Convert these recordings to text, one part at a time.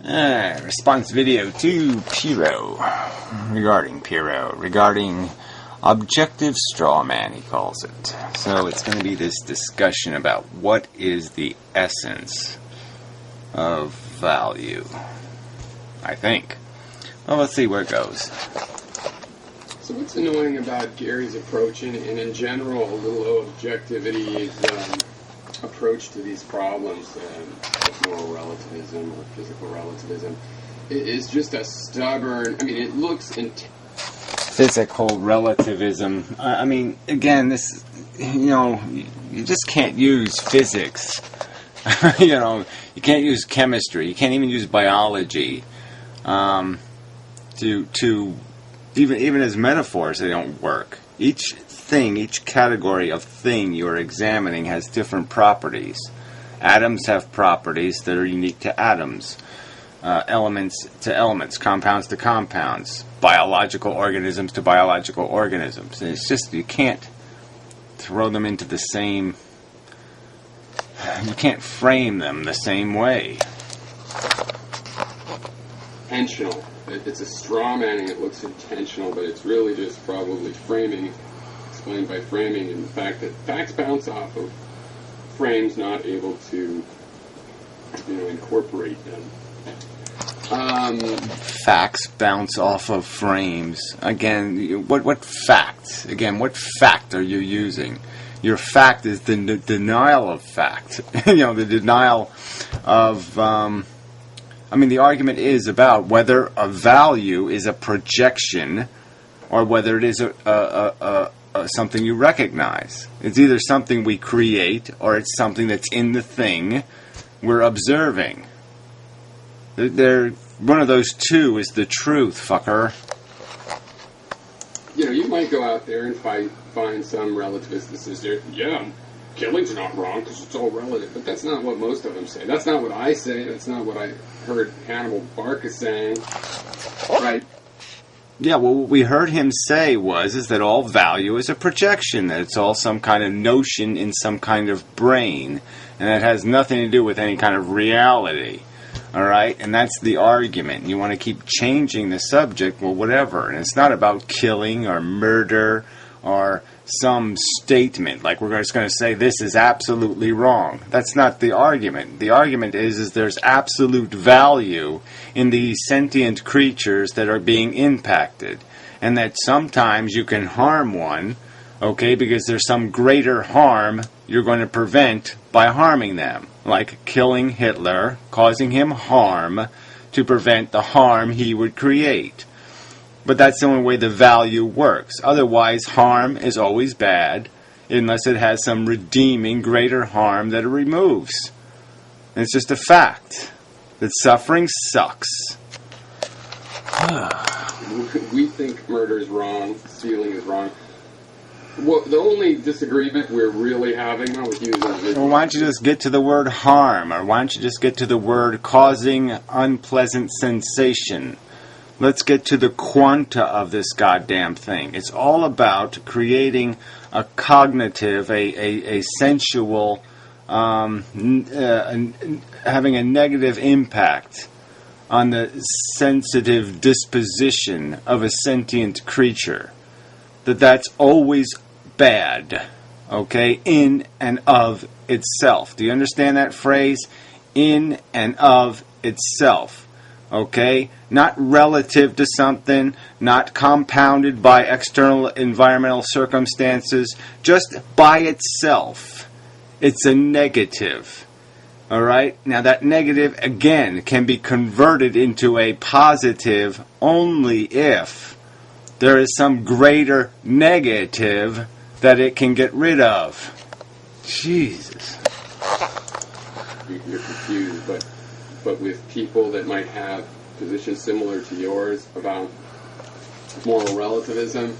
Response video to regarding objective straw man, he calls it. So it's going to be this discussion about what is the essence of value, I think. Well, let's see where it goes. So what's annoying about Gary's approach and in general the low objectivity approach to these problems, moral relativism or physical relativism, is just a stubborn, it looks physical relativism. I mean, again, this, you just can't use physics. You can't use chemistry. You can't even use biology. To even as metaphors, they don't work. Each category of thing you're examining has different properties. Atoms have properties that are unique to atoms. Elements to elements, compounds to compounds, biological organisms to biological organisms. And it's just, you can't throw them into the same, you can't frame them the same way. Intentional. It's a straw manning. It looks intentional, but it's really just probably framing, explained by framing, and the fact that facts bounce off of frames not able to, incorporate them. Facts bounce off of frames. Again, what fact? Again, what fact are you using? Your fact is the denial of fact. The denial of. The argument is about whether a value is a projection or whether it is something you recognize. It's either something we create or it's something that's in the thing we're observing. One of those two is the truth, fucker. You might go out there and find some relativist that says, killing's not wrong because it's all relative. But that's not what most of them say. That's not what I say. That's not what I heard Hannibal Barca saying. Right? Yeah, well, what we heard him say is that all value is a projection, that it's all some kind of notion in some kind of brain, and it has nothing to do with any kind of reality. All right? And that's the argument. You want to keep changing the subject, well, whatever. And it's not about killing or murder or some statement, like we're just going to say this is absolutely wrong. That's not the argument. The argument is there's absolute value in these sentient creatures that are being impacted, and that sometimes you can harm one, because there's some greater harm you're going to prevent by harming them, like killing Hitler, causing him harm to prevent the harm he would create. But that's the only way the value works. Otherwise, harm is always bad unless it has some redeeming greater harm that it removes. And it's just a fact that suffering sucks. We think murder is wrong, stealing is wrong. Well, the only disagreement we're really having now with you is... Well, why don't you just get to the word harm, or why don't you just get to the word causing unpleasant sensation? Let's get to the quanta of this goddamn thing. It's all about creating a cognitive, a sensual, having a negative impact on the sensitive disposition of a sentient creature. That's always bad, in and of itself. Do you understand that phrase? In and of itself. Not relative to something, not compounded by external environmental circumstances, just by itself. It's a negative. Alright? Now that negative, again, can be converted into a positive only if there is some greater negative that it can get rid of. Jesus. You're confused, but with people that might have positions similar to yours about moral relativism,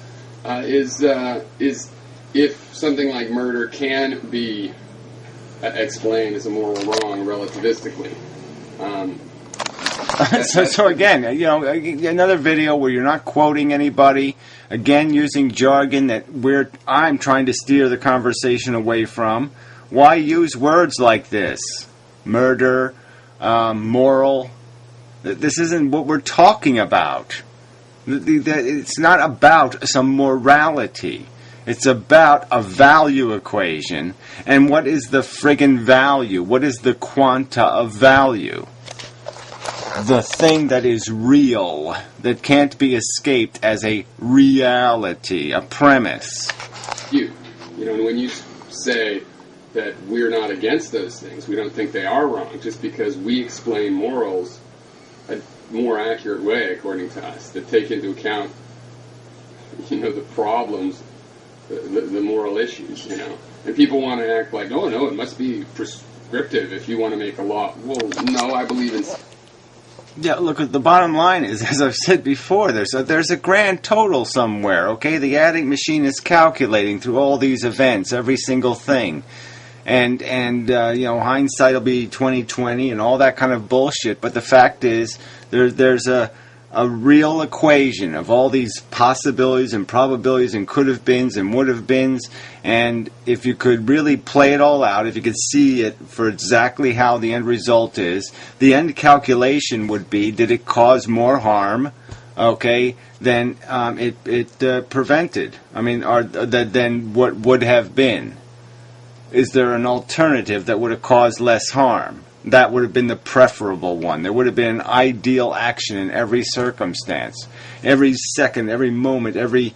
is if something like murder can be explained as a moral wrong relativistically. So again, another video where you're not quoting anybody, again using jargon that I'm trying to steer the conversation away from. Why use words like this? Murder, moral. This isn't what we're talking about. It's not about some morality. It's about a value equation. And what is the friggin' value? What is the quanta of value? The thing that is real, that can't be escaped as a reality, a premise. You know, and when you say that we're not against those things, we don't think they are wrong, just because we explain morals a more accurate way, according to us, that take into account, the problems, the moral issues, And people want to act like, oh, no, it must be prescriptive if you want to make a law. Well, no, I believe in... Yeah, look, the bottom line is, as I've said before, there's a grand total somewhere, okay? The adding machine is calculating through all these events, every single thing. And hindsight will be 20/20 and all that kind of bullshit. But the fact is, there's a real equation of all these possibilities and probabilities and could have beens and would have beens. And if you could really play it all out, if you could see it for exactly how the end result is, the end calculation would be, did it cause more harm, okay, than it prevented? I mean, than what would have been? Is there an alternative that would have caused less harm? That would have been the preferable one. There would have been an ideal action in every circumstance, every second, every moment, every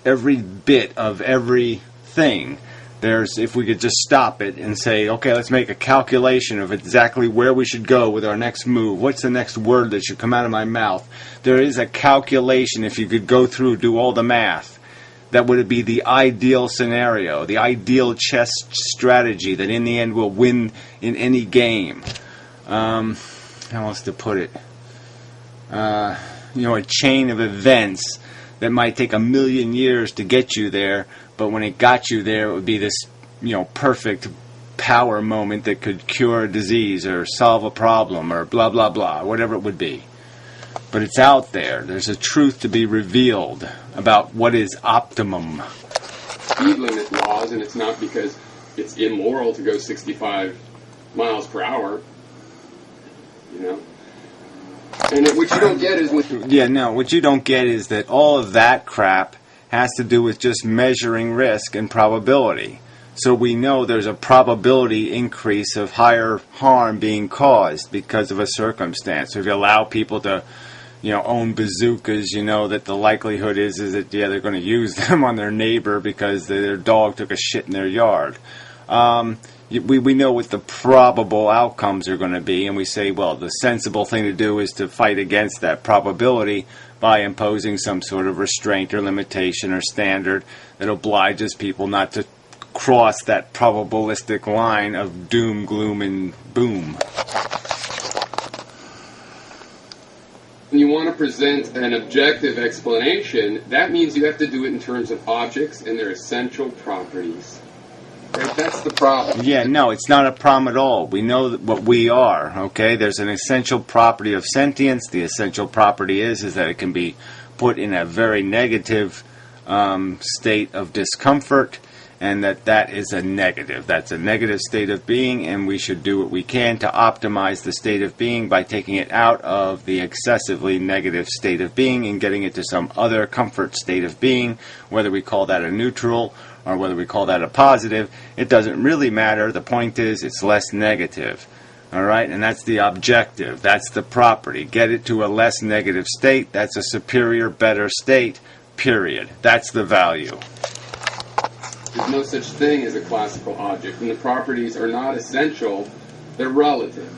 bit of everything. If we could just stop it and say, okay, let's make a calculation of exactly where we should go with our next move. What's the next word that should come out of my mouth? There is a calculation. If you could go through, do all the math, that would be the ideal scenario, the ideal chess strategy that in the end will win in any game. How else to put it? A chain of events that might take 1,000,000 years to get you there, but when it got you there, it would be this, perfect power moment that could cure a disease or solve a problem or blah, blah, blah, whatever it would be. But it's out there. There's a truth to be revealed about what is optimum. Speed limit laws, and it's not because it's immoral to go 65 miles per hour, And what you don't get is what you don't get is that all of that crap has to do with just measuring risk and probability. So we know there's a probability increase of higher harm being caused because of a circumstance. So if you allow people to own bazookas, that the likelihood is that, they're going to use them on their neighbor because their dog took a shit in their yard. We know what the probable outcomes are going to be, and we say, well, the sensible thing to do is to fight against that probability by imposing some sort of restraint or limitation or standard that obliges people not to cross that probabilistic line of doom, gloom, and boom. When you want to present an objective explanation, that means you have to do it in terms of objects and their essential properties. Right? That's the problem. Yeah, no, it's not a problem at all. We know what we are, okay? There's an essential property of sentience. The essential property is that it can be put in a very negative state of discomfort, and that is a negative. That's a negative state of being, and we should do what we can to optimize the state of being by taking it out of the excessively negative state of being and getting it to some other comfort state of being, whether we call that a neutral or whether we call that a positive. It doesn't really matter. The point is it's less negative. All right? And that's the objective. That's the property. Get it to a less negative state. That's a superior, better state, period. That's the value. There's no such thing as a classical object, and the properties are not essential, they're relative.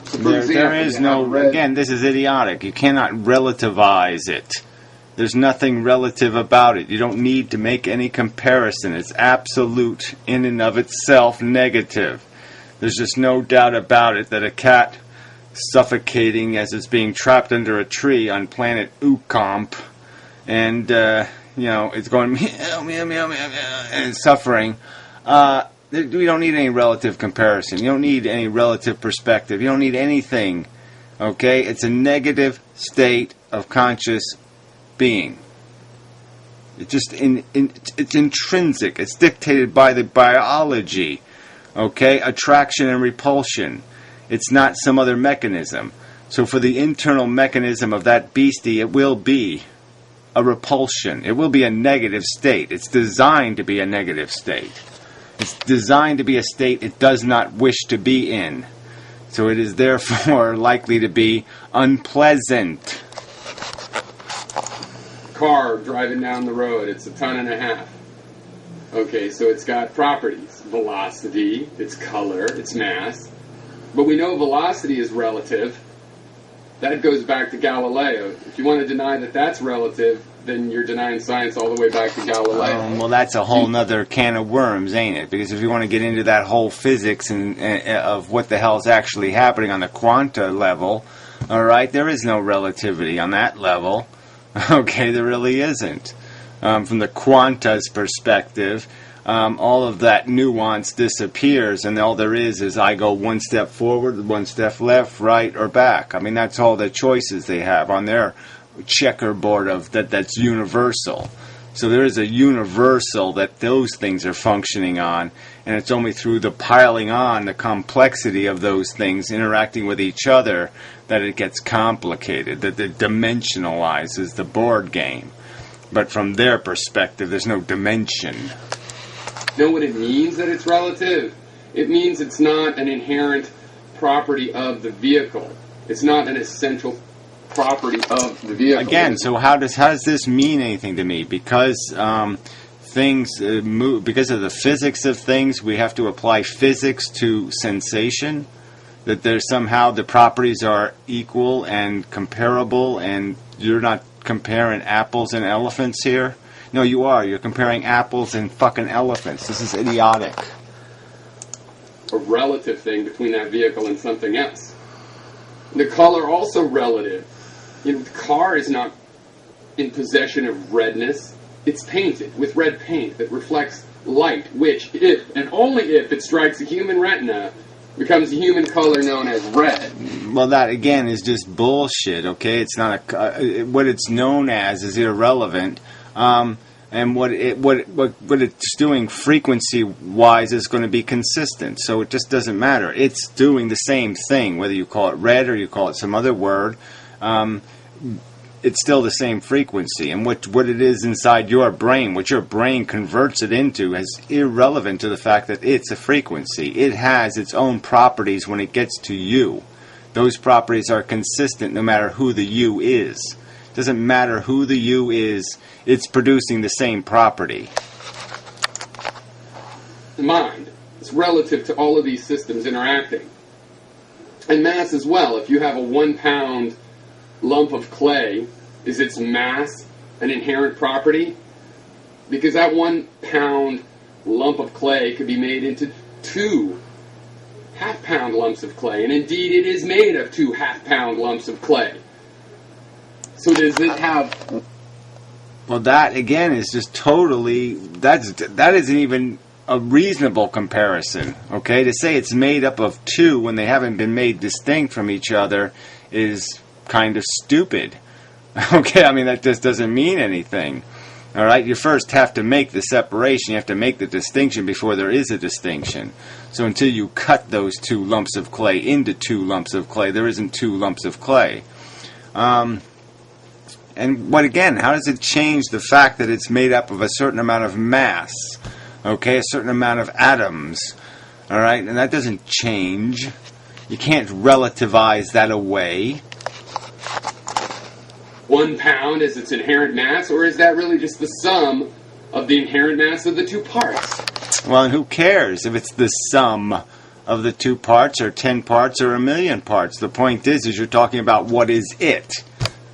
So there is no, again, this is idiotic. You cannot relativize it. There's nothing relative about it. You don't need to make any comparison. It's absolute in and of itself negative. There's just no doubt about it that a cat suffocating as it's being trapped under a tree on planet Ucomp and it's going meow, meow, meow, meow, meow, and it's suffering. We don't need any relative comparison. You don't need any relative perspective. You don't need anything. Okay? It's a negative state of conscious being. It's just it's intrinsic. It's dictated by the biology. Okay? Attraction and repulsion. It's not some other mechanism. So for the internal mechanism of that beastie, it will be a repulsion. It will be a negative state. It's designed to be a negative state. It's designed to be a state it does not wish to be in. So it is therefore likely to be unpleasant. Car driving down the road, it's 1.5 tons. Okay, so it's got properties. Velocity, its color, its mass. But we know velocity is relative. That goes back to Galileo. If you want to deny that that's relative, then you're denying science all the way back to Galileo. Well, that's a whole nother can of worms, ain't it? Because if you want to get into that whole physics and of what the hell's actually happening on the quanta level, all right, there is no relativity on that level. Okay, there really isn't. From the quanta's perspective, all of that nuance disappears, and all there is I go one step forward, one step left, right, or back. I mean, that's all the choices they have on their checkerboard of that's universal. So there is a universal that those things are functioning on, and it's only through the piling on, the complexity of those things interacting with each other, that it gets complicated, that it dimensionalizes the board game. But from their perspective, there's no dimension. Know what it means that it's relative? It means it's not an inherent property of the vehicle. It's not an essential property of the vehicle. Again, so how does this mean anything to me? Because things move, because of the physics of things, we have to apply physics to sensation. That there's somehow the properties are equal and comparable, and you're not comparing apples and elephants here. No, you are. You're comparing apples and fucking elephants. This is idiotic. A relative thing between that vehicle and something else. The color also relative. The car is not in possession of redness. It's painted with red paint that reflects light, which, if and only if it strikes a human retina, becomes a human color known as red. Well, that again is just bullshit. Okay, it's not what it's known as is irrelevant. And what it's doing frequency-wise is going to be consistent. So it just doesn't matter. It's doing the same thing, whether you call it red or you call it some other word. It's still the same frequency. And what it is inside your brain, what your brain converts it into, is irrelevant to the fact that it's a frequency. It has its own properties when it gets to you. Those properties are consistent no matter who the you is. Doesn't matter who the you is, it's producing the same property. The mind is relative to all of these systems interacting. And mass as well. If you have a 1 pound lump of clay, is its mass an inherent property? Because that 1 pound lump of clay could be made into 2 half-pound lumps of clay. And indeed, it is made of 2 half-pound lumps of clay. So does it have... Well, that, again, is just totally... That isn't even a reasonable comparison, okay? To say it's made up of 2 when they haven't been made distinct from each other is kind of stupid. Okay, I mean, that just doesn't mean anything. All right, you first have to make the separation. You have to make the distinction before there is a distinction. So until you cut those 2 lumps of clay into 2 lumps of clay, there isn't 2 lumps of clay. And what, again, how does it change the fact that it's made up of a certain amount of mass? Okay, a certain amount of atoms. All right, and that doesn't change. You can't relativize that away. 1 pound is its inherent mass, or is that really just the sum of the inherent mass of the 2 parts? Well, and who cares if it's the sum of the 2 parts, or 10 parts, or 1,000,000 parts? The point is you're talking about what is it,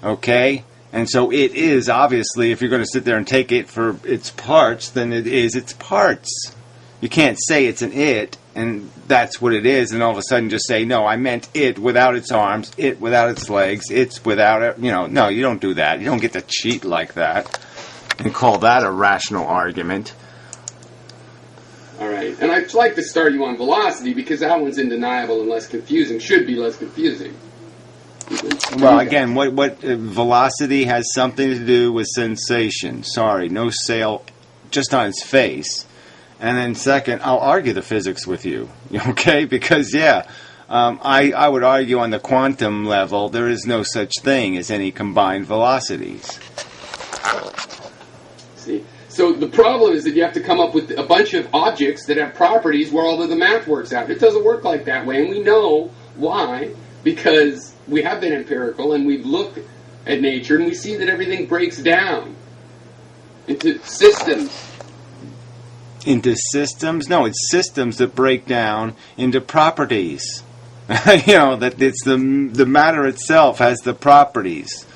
okay? And so it is, obviously, if you're going to sit there and take it for its parts, then it is its parts. You can't say it's an it, and that's what it is, and all of a sudden just say, no, I meant it without its arms, it without its legs, it's without it. No, you don't do that. You don't get to cheat like that and call that a rational argument. All right, and I'd like to start you on velocity, because that one's undeniable and less confusing, should be less confusing. Well, again, what velocity has something to do with sensation. Sorry, no sail, just on its face. And then second, I'll argue the physics with you, okay? Because, yeah, I would argue on the quantum level there is no such thing as any combined velocities. See, so the problem is that you have to come up with a bunch of objects that have properties where all of the math works out. It doesn't work like that way, and we know why, because we have been empirical and we've looked at nature and we see that everything breaks down into systems. Into systems? No, it's systems that break down into properties. That it's the matter itself has the properties.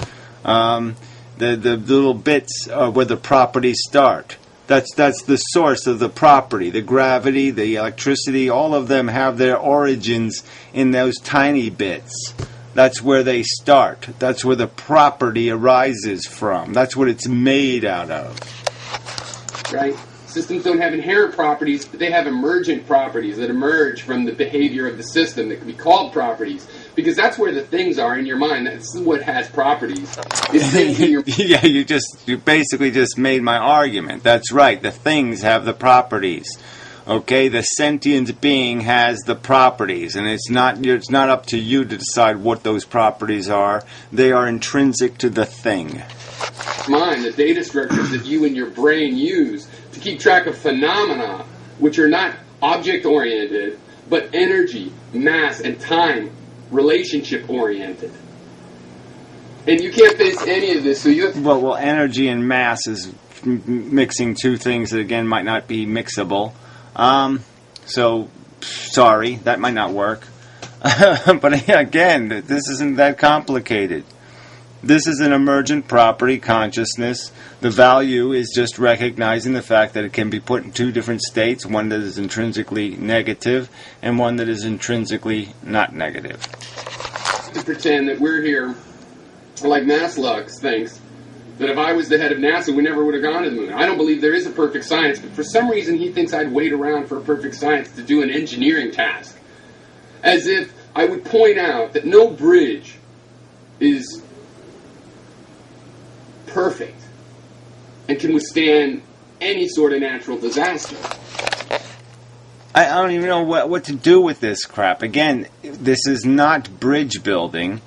The little bits are where the properties start. That's the source of the property. The gravity, the electricity, all of them have their origins in those tiny bits. That's where they start. That's where the property arises from. That's what it's made out of. Right? Systems don't have inherent properties, but they have emergent properties that emerge from the behavior of the system that can be called properties. Because that's where the things are in your mind. That's what has properties. It's things in your Yeah, you basically just made my argument. That's right. The things have the properties. Okay, the sentient being has the properties, and it's not up to you to decide what those properties are. They are intrinsic to the thing. Mind, the data structures that you and your brain use to keep track of phenomena, which are not object-oriented, but energy, mass, and time relationship-oriented. And you can't face any of this, so you have... Well, energy and mass is mixing two things that, again, might not be mixable. So, sorry, that might not work. But, again, this isn't that complicated. This is an emergent property, consciousness. The value is just recognizing the fact that it can be put in two different states, one that is intrinsically negative and one that is intrinsically not negative. To pretend that we're here, like Maslach thinks, that if I was the head of NASA, we never would have gone to the moon. I don't believe there is a perfect science, but for some reason he thinks I'd wait around for a perfect science to do an engineering task. As if I would point out that no bridge is perfect and can withstand any sort of natural disaster. I don't even know what to do with this crap. Again, this is not bridge building.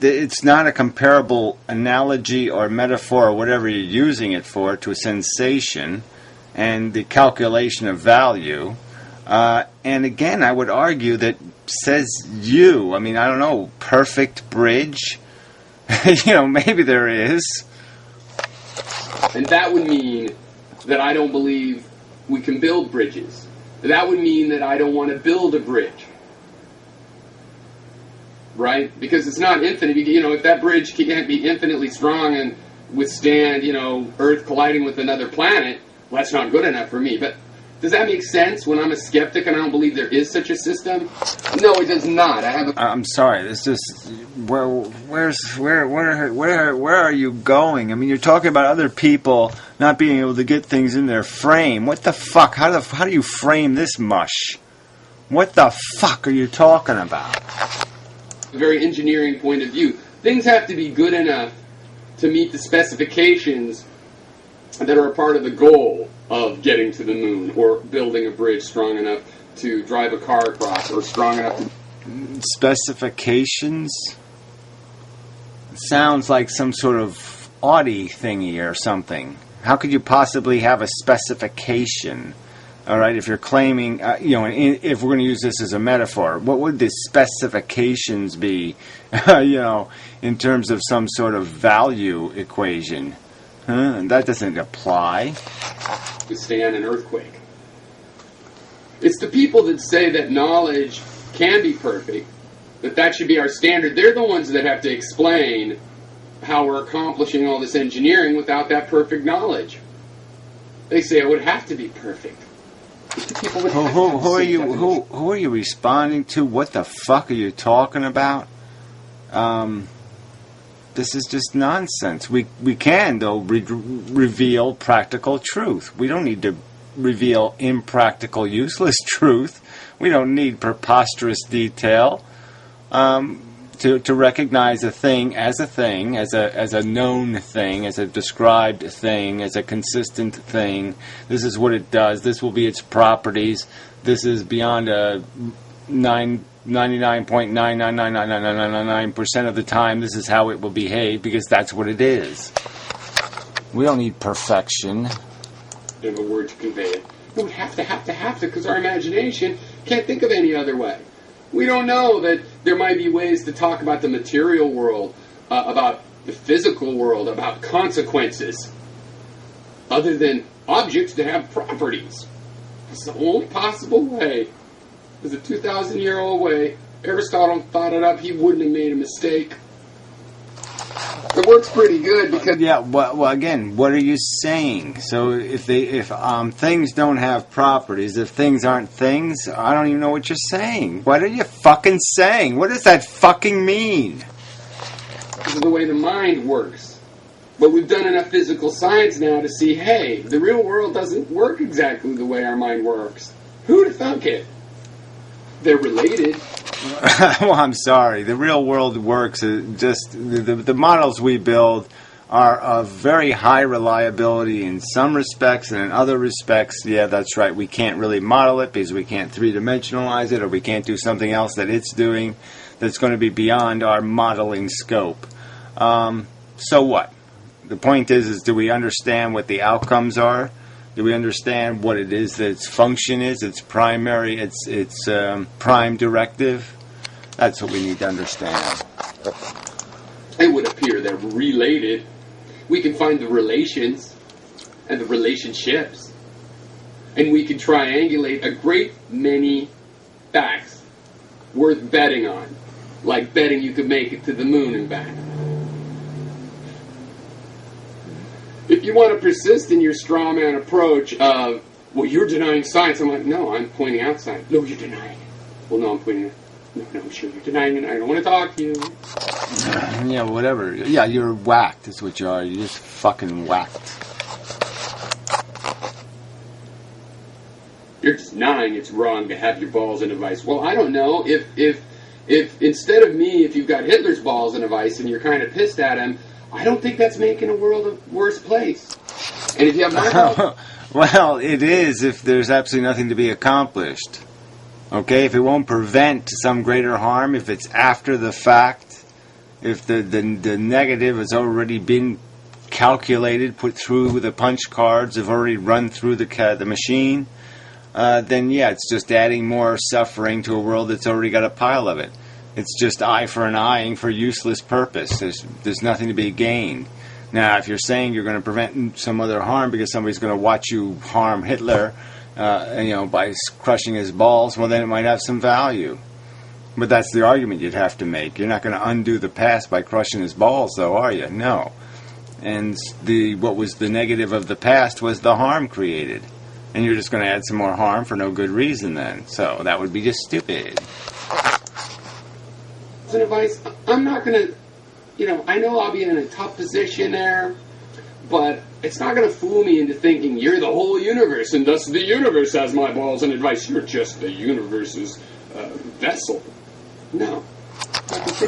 It's not a comparable analogy or metaphor or whatever you're using it for to a sensation and the calculation of value. And again, I would argue that says you. I mean, I don't know, perfect bridge? Maybe there is. And that would mean that I don't believe we can build bridges. That would mean that I don't want to build a bridge. Right? Because it's not infinite. If that bridge can't be infinitely strong and withstand, Earth colliding with another planet, well, that's not good enough for me. But does that make sense when I'm a skeptic and I don't believe there is such a system? No, it does not. I'm sorry. It's just where are you going? I mean, you're talking about other people not being able to get things in their frame. What the fuck? How do you frame this mush? What the fuck are you talking about? A very engineering point of view. Things have to be good enough to meet the specifications that are a part of the goal of getting to the moon or building a bridge strong enough to drive a car across or strong enough to... Specifications? Sounds like some sort of Audi thingy or something. How could you possibly have a specification? All right, if you're claiming, if we're going to use this as a metaphor, what would the specifications be, in terms of some sort of value equation? That doesn't apply. Withstand an earthquake. It's the people that say that knowledge can be perfect, that should be our standard. They're the ones that have to explain how we're accomplishing all this engineering without that perfect knowledge. They say it would have to be perfect. Who are you responding to? What the fuck are you talking about? This is just nonsense. We can, though, reveal practical truth. We don't need to reveal impractical, useless truth. We don't need preposterous detail. to recognize a thing, as a known thing, as a described thing, as a consistent thing. This is what it does. This will be its properties. This is beyond a 99.9999999% of the time. This is how it will behave because that's what it is. We don't need perfection. And a word to convey it. We would have to, because our imagination can't think of any other way. We don't know that there might be ways to talk about the material world, about the physical world, about consequences, other than objects that have properties. It's the only possible way. It's a 2,000-year-old way. Aristotle thought it up. He wouldn't have made a mistake. It works pretty good because well, again, what are you saying? So if things don't have properties, if things aren't things, I don't even know what you're saying. What are you fucking saying? What does that fucking mean? This is the way the mind works. But we've done enough physical science now to see, hey, the real world doesn't work exactly the way our mind works. Who'd have thunk it? They're related. Well, I'm sorry. The real world works. Just the models we build are of very high reliability in some respects, and in other respects, yeah, that's right. We can't really model it because we can't three-dimensionalize it, or we can't do something else that it's doing that's going to be beyond our modeling scope. So what? The point is do we understand what the outcomes are? Do we understand what it is that its function is, its primary, its prime directive? That's what we need to understand. It would appear they're related. We can find the relations and the relationships. And we can triangulate a great many facts worth betting on. Like betting you could make it to the moon and back. If you want to persist in your straw man approach of, well, you're denying science, I'm like, no, I'm pointing out science. No, you're denying it. Well, no, I'm pointing it. No, sure, you're denying it. I don't want to talk to you. Yeah, whatever. Yeah, you're whacked is what you are. You're just fucking whacked. You're just denying it's wrong to have your balls in a vice. Well, I don't know. If instead of me, if you've got Hitler's balls in a vice and you're kind of pissed at him, I don't think that's making a world a worse place. And if you have my balls... Well, it is if there's absolutely nothing to be accomplished. Okay, if it won't prevent some greater harm, if it's after the fact, if the negative has already been calculated, put through the punch cards, have already run through the machine, then yeah, it's just adding more suffering to a world that's already got a pile of it. It's just eye for an eyeing for useless purpose. There's nothing to be gained. Now, if you're saying you're going to prevent some other harm because somebody's going to watch you harm Hitler, by crushing his balls, well, then it might have some value. But that's the argument you'd have to make. You're not going to undo the past by crushing his balls, though, are you? No. And what was the negative of the past was the harm created. And you're just going to add some more harm for no good reason, then. So that would be just stupid. Advice, I'm not going to, I know I'll be in a tough position there, but it's not going to fool me into thinking you're the whole universe, and thus the universe has my balls and advice. You're just the universe's vessel. No.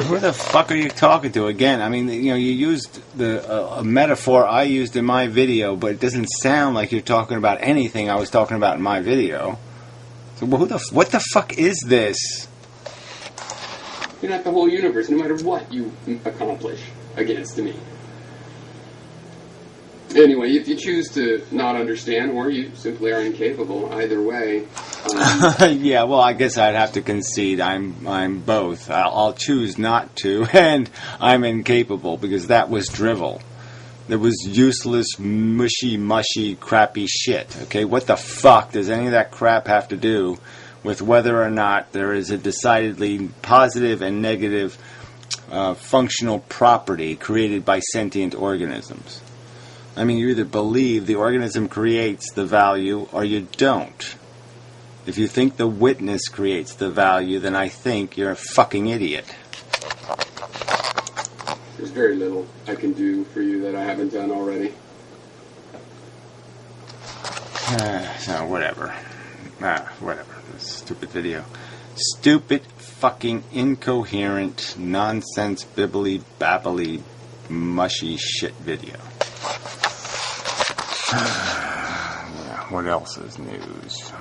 Who the fuck are you talking to again? I mean, you used a metaphor I used in my video, but it doesn't sound like you're talking about anything I was talking about in my video. So what the fuck is this? You're not the whole universe, no matter what you accomplish against me. Anyway, if you choose to not understand, or you simply are incapable, either way. Yeah, well, I guess I'd have to concede I'm both. I'll choose not to, and I'm incapable, because that was drivel. That was useless, mushy, crappy shit. Okay, what the fuck does any of that crap have to do with whether or not there is a decidedly positive and negative functional property created by sentient organisms? I mean, you either believe the organism creates the value or you don't. If you think the witness creates the value, then I think you're a fucking idiot. There's very little I can do for you that I haven't done already. So, whatever. Whatever. Stupid video. Stupid fucking incoherent, nonsense, bibbly, babbly, mushy shit video. Yeah, what else is news?